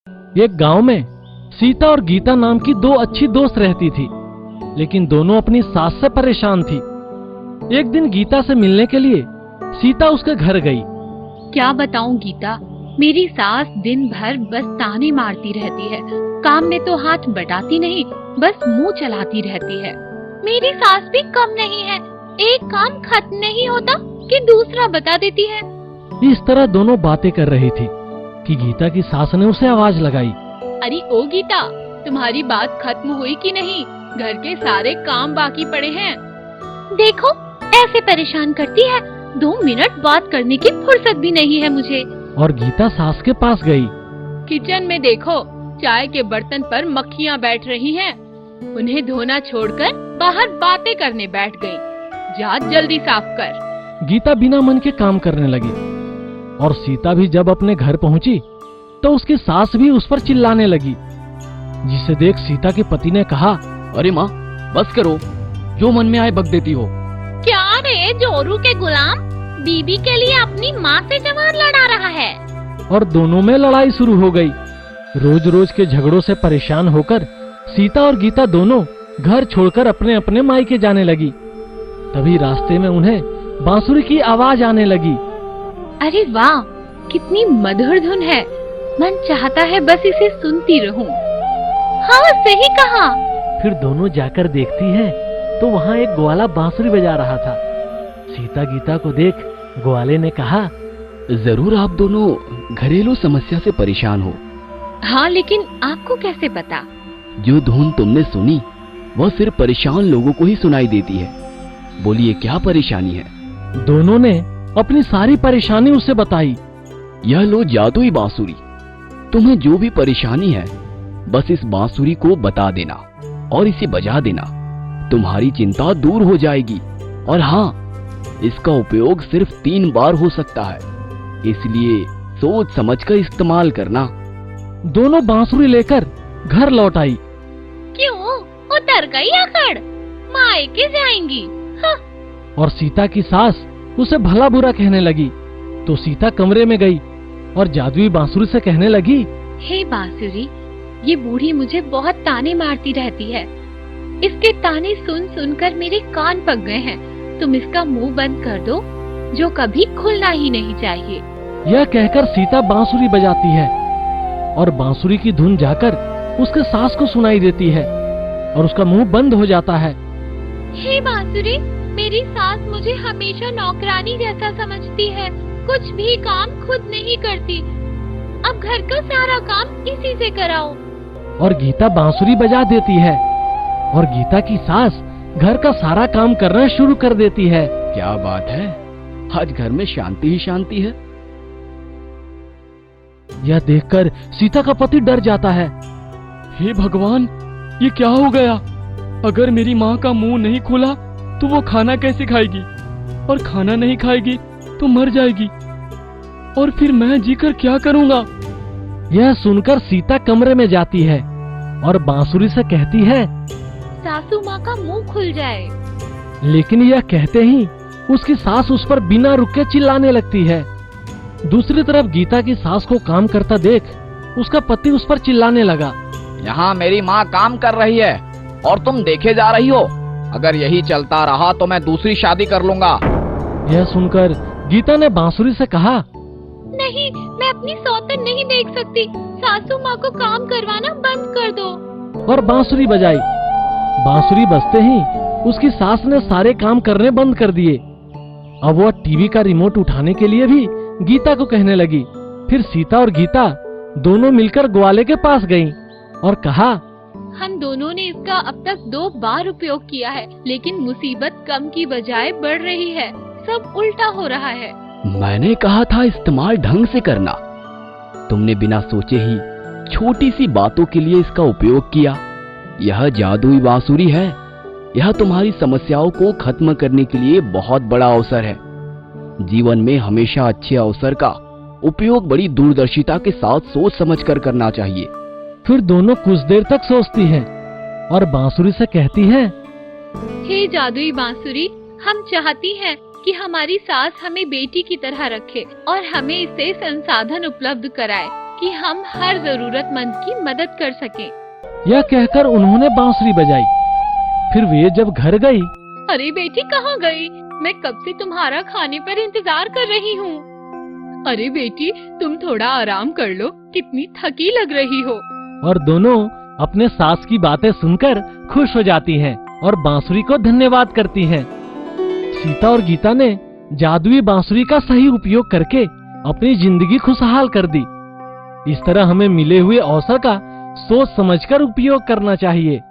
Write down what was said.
एक गांव में सीता और गीता नाम की दो अच्छी दोस्त रहती थी, लेकिन दोनों अपनी सास से परेशान थी। एक दिन गीता से मिलने के लिए सीता उसके घर गई। क्या बताऊं गीता, मेरी सास दिन भर बस ताने मारती रहती है। काम में तो हाथ बटाती नहीं, बस मुंह चलाती रहती है। मेरी सास भी कम नहीं है, एक काम खत्म नहीं होता कि दूसरा बता देती है। इस तरह दोनों बातें कर रही थी कि गीता की सास ने उसे आवाज लगाई। अरे ओ गीता, तुम्हारी बात खत्म हुई कि नहीं? घर के सारे काम बाकी पड़े हैं। देखो ऐसे परेशान करती है, 2 मिनट बात करने की फुर्सत भी नहीं है मुझे। और गीता सास के पास गई। किचन में देखो, चाय के बर्तन पर मक्खियाँ बैठ रही हैं। उन्हें धोना छोड़कर बाहर बातें करने बैठ गई। जा जल्दी साफ कर। गीता बिना मन के काम करने लगी और सीता भी जब अपने घर पहुंची तो उसकी सास भी उस पर चिल्लाने लगी, जिसे देख सीता के पति ने कहा, अरे माँ बस करो, जो मन में आए बक देती हो। क्या रे जोरू के गुलाम, बीबी के लिए अपनी माँ से जवान लड़ा रहा है। और दोनों में लड़ाई शुरू हो गई। रोज रोज के झगड़ों से परेशान होकर सीता और गीता दोनों घर छोड़कर अपने अपने मायके जाने लगी। तभी रास्ते में उन्हें बांसुरी की आवाज आने लगी। अरे वाह, कितनी मधुर धुन है, मन चाहता है बस इसे सुनती रहूं। हाँ सही कहा। फिर दोनों जाकर देखती हैं तो वहाँ एक ग्वाला बांसुरी बजा रहा था। सीता गीता को देख ग्वाले ने कहा, जरूर आप दोनों घरेलू समस्या से परेशान हो। हाँ लेकिन आपको कैसे पता? जो धुन तुमने सुनी वह सिर्फ परेशान लोगों को ही सुनाई देती है। बोलिए क्या परेशानी है? दोनों ने अपनी सारी परेशानी उसे बताई। यह लो जादुई बांसुरी, तुम्हें जो भी परेशानी है बस इस बांसुरी को बता देना और इसे बजा देना, तुम्हारी चिंता दूर हो जाएगी। और हाँ, इसका उपयोग सिर्फ 3 बार हो सकता है, इसलिए सोच समझकर इस्तेमाल करना। दोनों बांसुरी लेकर घर लौट आई। क्यों, उतर गई आखिर, मायके जाएंगी। हाँ। और सीता की सास उसे भला बुरा कहने लगी तो सीता कमरे में गई और जादुई बांसुरी से कहने लगी, हे बांसुरी, ये बूढ़ी मुझे बहुत ताने मारती रहती है। इसके ताने सुन सुनकर मेरे कान पक गए हैं। तुम इसका मुंह बंद कर दो, जो कभी खुलना ही नहीं चाहिए। यह कहकर सीता बांसुरी बजाती है और बांसुरी की धुन जाकर उसके सास को सुनाई देती है और उसका मुंह बंद हो जाता है। हे बांसुरी, मेरी सास मुझे हमेशा नौकरानी जैसा समझती है, कुछ भी काम खुद नहीं करती। अब घर का सारा काम इसी से कराओ। और गीता बांसुरी बजा देती है और गीता की सास घर का सारा काम करना शुरू कर देती है। क्या बात है, आज घर में शांति ही शांति है। यह देखकर सीता का पति डर जाता है। हे भगवान, ये क्या हो गया? अगर मेरी माँ का मुंह नहीं खुला तो वो खाना कैसे खाएगी, और खाना नहीं खाएगी तो मर जाएगी, और फिर मैं जीकर क्या करूँगा? यह सुनकर सीता कमरे में जाती है और बांसुरी से कहती है, सासू माँ का मुंह खुल जाए। लेकिन यह कहते ही उसकी सास उस पर बिना रुके चिल्लाने लगती है। दूसरी तरफ गीता की सास को काम करता देख उसका पति उस पर चिल्लाने लगा, यहाँ मेरी माँ काम कर रही है और तुम देखे जा रही हो। अगर यही चलता रहा तो मैं दूसरी शादी कर लूंगा। यह सुनकर गीता ने बांसुरी से कहा, नहीं, मैं अपनी सौतन नहीं देख सकती। सासू माँ को काम करवाना बंद कर दो। और बांसुरी बजाई। बांसुरी बजते ही उसकी सास ने सारे काम करने बंद कर दिए। अब वह टीवी का रिमोट उठाने के लिए भी गीता को कहने लगी। फिर सीता और गीता दोनों मिलकर ग्वाले के पास गईं और कहा, हम दोनों ने इसका अब तक 2 बार उपयोग किया है, लेकिन मुसीबत कम की बजाय बढ़ रही है। सब उल्टा हो रहा है। मैंने कहा था इस्तेमाल ढंग से करना, तुमने बिना सोचे ही छोटी सी बातों के लिए इसका उपयोग किया। यह जादुई बांसुरी है, यह तुम्हारी समस्याओं को खत्म करने के लिए बहुत बड़ा अवसर है। जीवन में हमेशा अच्छे अवसर का उपयोग बड़ी दूरदर्शिता के साथ सोच समझकर करना चाहिए। फिर दोनों कुछ देर तक सोचती हैं और बांसुरी से कहती हैं, हे जादुई बांसुरी, हम चाहती हैं कि हमारी सास हमें बेटी की तरह रखे और हमें इससे संसाधन उपलब्ध कराए कि हम हर जरूरतमंद की मदद कर सकें। यह कहकर उन्होंने बांसुरी बजाई। फिर वे जब घर गई, अरे बेटी कहाँ गई? मैं कब से तुम्हारा खाने पर इंतजार कर रही हूँ। अरे बेटी तुम थोड़ा आराम कर लो, कितनी थकी लग रही हो। और दोनों अपने सास की बातें सुनकर खुश हो जाती हैं और बांसुरी को धन्यवाद करती हैं। सीता और गीता ने जादुई बांसुरी का सही उपयोग करके अपनी जिंदगी खुशहाल कर दी। इस तरह हमें मिले हुए अवसर का सोच समझकर उपयोग करना चाहिए।